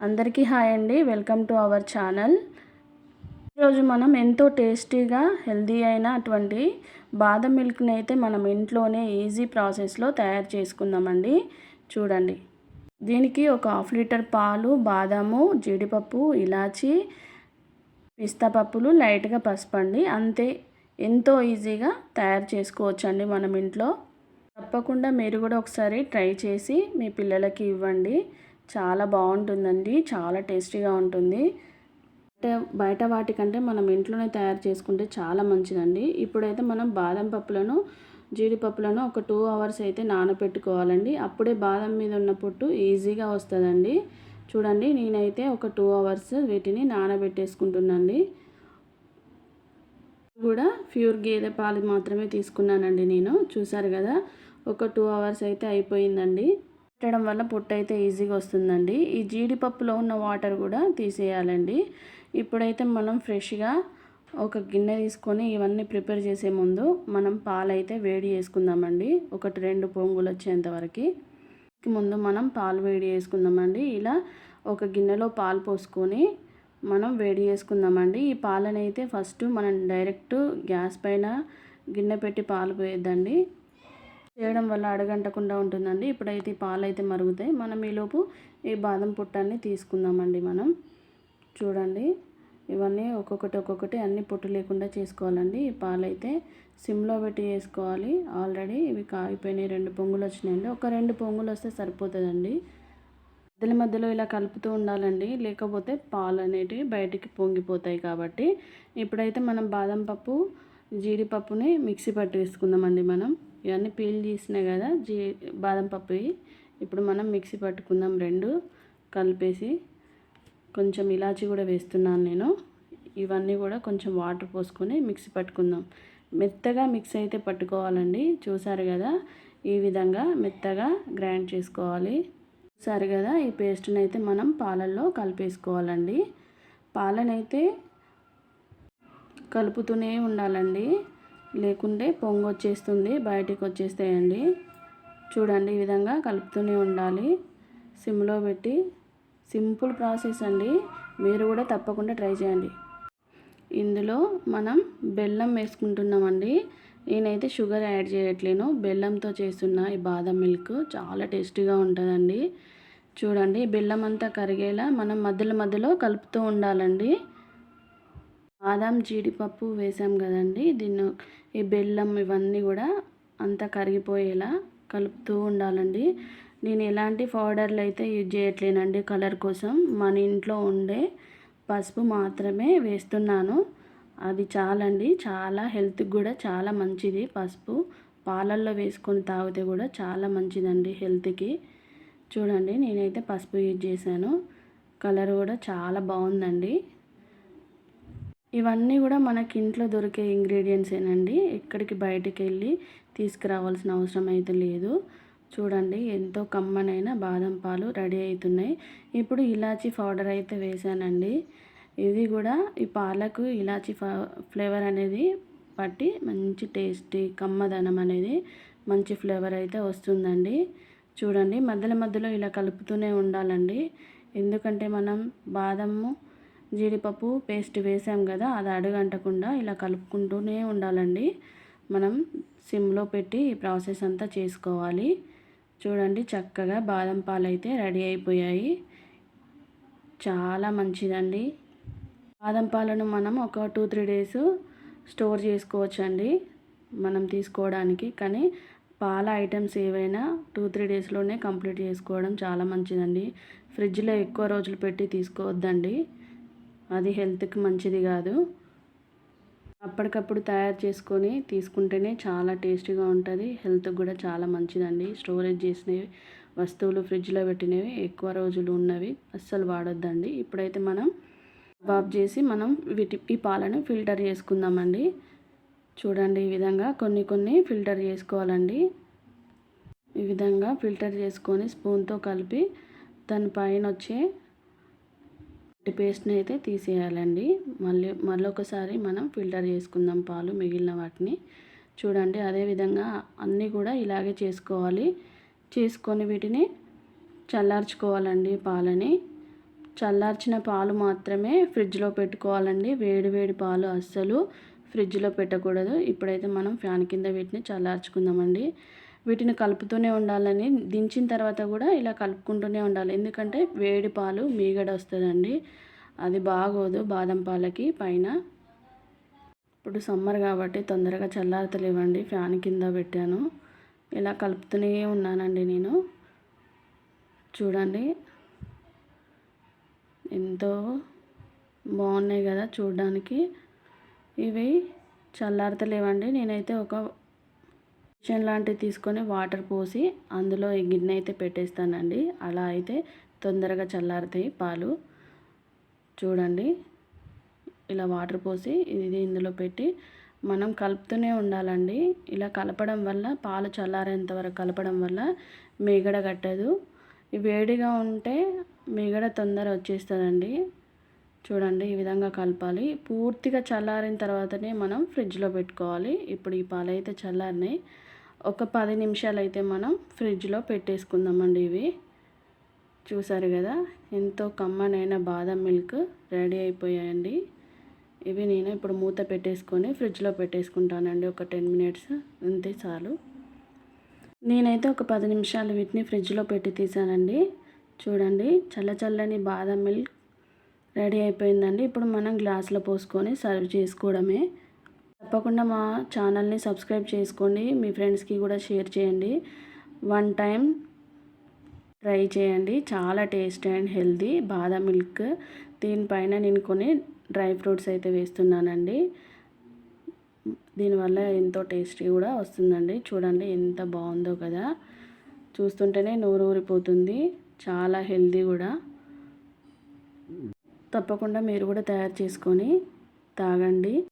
అందరికీ హాయ్ అండి. Welcome to our channel. ఈరోజు మనం ఎంతో టేస్టీగా హెల్దీ అయిన అటువంటి బాదం మిల్క్ని అయితే మనం ఇంట్లోనే ఈజీ ప్రాసెస్లో తయారు చేసుకుందామండి. చూడండి, దీనికి ఒక హాఫ్ లీటర్ పాలు, బాదాము, జీడిపప్పు, ఇలాచి, పిస్తా పప్పులు, లైట్గా పసుపండి. అంతే, ఎంతో ఈజీగా తయారు చేసుకోవచ్చండి మనం ఇంట్లో. తప్పకుండా మీరు కూడా ఒకసారి ట్రై చేసి మీ పిల్లలకి ఇవ్వండి. చాలా బాగుంటుందండి, చాలా టేస్టీగా ఉంటుంది. బయట వాటికంటే మనం ఇంట్లోనే తయారు చేసుకుంటే చాలా మంచిదండి. ఇప్పుడైతే మనం బాదం పప్పులను, జీడిపప్పులను ఒక 2 అవర్స్ అయితే నానబెట్టుకోవాలండి. అప్పుడే బాదం మీద ఉన్న పొట్టు ఈజీగా వస్తుందండి. చూడండి, నేనైతే ఒక 2 అవర్స్ వీటిని నానబెట్టేసుకుంటున్నానండి. కూడా ప్యూర్ గేదె పాలు మాత్రమే తీసుకున్నానండి నేను. చూసారు కదా, ఒక 2 అవర్స్ అయితే అయిపోయిందండి. పెట్టడం వల్ల పొట్టు అయితే ఈజీగా వస్తుందండి. ఈ జీడిపప్పులో ఉన్న వాటర్ కూడా తీసేయాలండి. ఇప్పుడైతే మనం ఫ్రెష్గా ఒక గిన్నె తీసుకొని ఇవన్నీ ప్రిపేర్ చేసే ముందు మనం పాలైతే వేడి చేసుకుందామండి. 1-2 పొంగులు వచ్చేంత వరకు ముందు మనం పాలు వేడి చేసుకుందామండి. ఇలా ఒక గిన్నెలో పాలు పోసుకొని మనం వేడి చేసుకుందామండి. ఈ పాలనైతే ఫస్ట్ మనం డైరెక్ట్ గ్యాస్ పైన గిన్నె పెట్టి పాలు పోయొద్దండి. చేయడం వల్ల అడగంటకుండా ఉంటుందండి. ఇప్పుడైతే ఈ పాలు అయితే మరుగుతాయి. మనం ఈలోపు ఈ బాదం పుట్టాన్ని తీసుకుందామండి. మనం చూడండి, ఇవన్నీ ఒక్కొక్కటి అన్ని పొట్టు లేకుండా చేసుకోవాలండి. ఈ పాలు అయితే సిమ్లో పెట్టి చేసుకోవాలి. ఆల్రెడీ ఇవి కాగిపోయినాయి, 2 పొంగులు వచ్చినాయండి. ఒక 2 పొంగులు వస్తే సరిపోతుందండి. మధ్యలో ఇలా కలుపుతూ ఉండాలండి, లేకపోతే పాలు అనేటివి బయటికి పొంగిపోతాయి. కాబట్టి ఇప్పుడైతే మనం బాదం పప్పు, జీడిపప్పుని మిక్సీ పట్టి వేసుకుందామండి. మనం ఇవన్నీ పీల్ తీసినాయి కదా బాదం పప్పు, ఇప్పుడు మనం మిక్సీ పట్టుకుందాం. 2 కలిపేసి కొంచెం ఇలాచి కూడా వేస్తున్నాను నేను. ఇవన్నీ కూడా కొంచెం వాటర్ పోసుకొని మిక్సీ పట్టుకుందాం. మెత్తగా మిక్స్ అయితే పట్టుకోవాలండి. చూసారు కదా, ఈ విధంగా మెత్తగా గ్రైండ్ చేసుకోవాలి. చూసారు కదా, ఈ పేస్ట్ని అయితే మనం పాలల్లో కలిపేసుకోవాలండి. పాలనైతే కలుపుతూనే ఉండాలండి, లేకుంటే పొంగు వచ్చేస్తుంది, బయటికి వచ్చేస్తాయండి. చూడండి, ఈ విధంగా కలుపుతూనే ఉండాలి సిమ్లో పెట్టి. సింపుల్ ప్రాసెస్ అండి, మీరు కూడా తప్పకుండా ట్రై చేయండి. ఇందులో మనం బెల్లం వేసుకుంటున్నామండి. నేనైతే షుగర్ యాడ్ చేయట్లేను, బెల్లంతో చేస్తున్న ఈ బాదం మిల్క్ చాలా టేస్టీగా ఉంటుందండి. చూడండి, బెల్లం అంతా కరిగేలా మనం మధ్యలో కలుపుతూ ఉండాలండి. బాదం, జీడిపప్పు వేసాం కదండి, దీన్ని ఈ బెల్లం ఇవన్నీ కూడా అంతా కరిగిపోయేలా కలుపుతూ ఉండాలండి. నేను ఎలాంటి పౌడర్లు అయితే యూజ్ చేయట్లేనండి కలర్ కోసం. మన ఇంట్లో ఉండే పసుపు మాత్రమే వేస్తున్నాను. అది చాలండి. చాలా హెల్త్కి కూడా చాలా మంచిది పసుపు. పాలల్లో వేసుకొని తాగితే కూడా చాలా మంచిదండి హెల్త్కి. చూడండి, నేనైతే పసుపు యూజ్ చేశాను. కలర్ కూడా చాలా బాగుందండి. ఇవన్నీ కూడా మనకి ఇంట్లో దొరికే ఇంగ్రీడియంట్సేనండి. ఎక్కడికి బయటికి వెళ్ళి తీసుకురావాల్సిన అవసరం అయితే లేదు. చూడండి, ఎంతో కమ్మనైన బాదం పాలు రెడీ అవుతున్నాయి. ఇప్పుడు ఇలాచీ పౌడర్ అయితే వేసానండి. ఇది కూడా ఈ పాలకు ఇలాచీ ఫ్లేవర్ అనేది పట్టి మంచి టేస్టీ కమ్మదనం అనేది మంచి ఫ్లేవర్ అయితే వస్తుందండి. చూడండి, మధ్యలో ఇలా కలుపుతూనే ఉండాలండి. ఎందుకంటే మనం బాదము, జీడిపప్పు పేస్ట్ వేసాం కదా, అది అడుగంటకుండా ఇలా కలుపుకుంటూనే ఉండాలండి. మనం సిమ్లో పెట్టి ఈ ప్రాసెస్ అంతా చేసుకోవాలి. చూడండి, చక్కగా బాదం పాలు అయితే రెడీ అయిపోయాయి. చాలా మంచిదండి. బాదం పాలను మనం ఒక 2-3 డేస్ స్టోర్ చేసుకోవచ్చండి మనం తీసుకోవడానికి. కానీ పాల ఐటమ్స్ ఏవైనా 2-3 డేస్లోనే కంప్లీట్ చేసుకోవడం చాలా మంచిదండి. ఫ్రిడ్జ్లో ఎక్కువ రోజులు పెట్టి తీసుకోవద్దండి, అది హెల్త్కి మంచిది కాదు. అప్పటికప్పుడు తయారు చేసుకొని తీసుకుంటేనే చాలా టేస్టీగా ఉంటుంది, హెల్త్కి కూడా చాలా మంచిదండి. స్టోరేజ్ చేసినవి వస్తువులు, ఫ్రిడ్జ్లో పెట్టినవి ఎక్కువ రోజులు ఉన్నవి అస్సలు వాడొద్దండి. ఇప్పుడైతే మనం బాబ్ చేసి మనం ఈ పాలను ఫిల్టర్ చేసుకుందామండి. చూడండి, ఈ విధంగా కొన్ని ఫిల్టర్ చేసుకోవాలండి. ఈ విధంగా ఫిల్టర్ చేసుకొని స్పూన్తో కలిపి దాని పైన వచ్చే పేస్ట్ని అయితే తీసేయాలండి. మళ్ళొకసారి మనం ఫిల్టర్ చేసుకుందాం పాలు, మిగిలిన వాటిని. చూడండి, అదేవిధంగా అన్నీ కూడా ఇలాగే చేసుకోవాలి. చేసుకొని వీటిని చల్లార్చుకోవాలండి. పాలని చల్లార్చిన పాలు మాత్రమే ఫ్రిడ్జ్లో పెట్టుకోవాలండి. వేడి వేడి పాలు అస్సలు ఫ్రిడ్జ్లో పెట్టకూడదు. ఇప్పుడైతే మనం ఫ్యాన్ కింద వీటిని చల్లార్చుకుందామండి. వీటిని కలుపుతూనే ఉండాలని, దించిన తర్వాత కూడా ఇలా కలుపుకుంటూనే ఉండాలి. ఎందుకంటే వేడి పాలు మీగడ వస్తుందండి, అది బాగోదు బాదం పాలకి పైన. ఇప్పుడు సమ్మర్ కాబట్టి తొందరగా చల్లారతలేవండి, ఫ్యాన్ కింద పెట్టాను. ఇలా కలుపుతూనే ఉన్నానండి నేను. చూడండి ఎంతో బాగున్నాయి కదా చూడడానికి. ఇవి చల్లారతలేవండి. నేనైతే ఒక కిచెన్ లాంటివి తీసుకొని వాటర్ పోసి అందులో ఈ గిన్నె అయితే పెట్టేస్తానండి. అలా అయితే తొందరగా చల్లారుతాయి పాలు. చూడండి ఇలా వాటర్ పోసి ఇది ఇందులో పెట్టి మనం కలుపుతూనే ఉండాలండి. ఇలా కలపడం వల్ల పాలు చల్లారేంత వరకు కలపడం వల్ల మీగడ కట్టదు. వేడిగా ఉంటే మీగడ తొందర వచ్చేస్తుందండి. చూడండి ఈ విధంగా కలపాలి. పూర్తిగా చల్లారిన తర్వాతనే మనం ఫ్రిడ్జ్లో పెట్టుకోవాలి. ఇప్పుడు ఈ పాలు అయితే చల్లారినాయి. ఒక 10 నిమిషాలు అయితే మనం ఫ్రిడ్జ్లో పెట్టేసుకుందామండి. ఇవి చూసారు కదా ఎంతో కమ్మనైన బాదం మిల్క్ రెడీ అయిపోయాయండి. ఇవి నేను ఇప్పుడు మూత పెట్టేసుకొని ఫ్రిడ్జ్లో పెట్టేసుకుంటానండి. ఒక 10 మినిట్స్ అంతే చాలు. నేనైతే ఒక 10 నిమిషాలు వీటిని ఫ్రిడ్జ్లో పెట్టి తీసానండి. చూడండి చల్లని బాదం మిల్క్ రెడీ అయిపోయిందండి. ఇప్పుడు మనం గ్లాసులో పోసుకొని సర్వ్ చేసుకోవడమే. తప్పకుండా మా ఛానల్ని సబ్స్క్రైబ్ చేసుకోండి. మీ ఫ్రెండ్స్కి కూడా షేర్ చేయండి. 1 టైం ట్రై చేయండి. చాలా టేస్టీ అండ్ హెల్దీ బాదం మిల్క్. దీనిపైన నేను కొన్ని డ్రై ఫ్రూట్స్ అయితే వేస్తున్నానండి. దీనివల్ల ఎంతో టేస్టీ కూడా వస్తుందండి. చూడండి ఎంత బాగుందో కదా, చూస్తుంటేనే నోరు ఊరిపోతుంది. చాలా హెల్దీ కూడా. తప్పకుండా మీరు కూడా తయారు చేసుకొని తాగండి.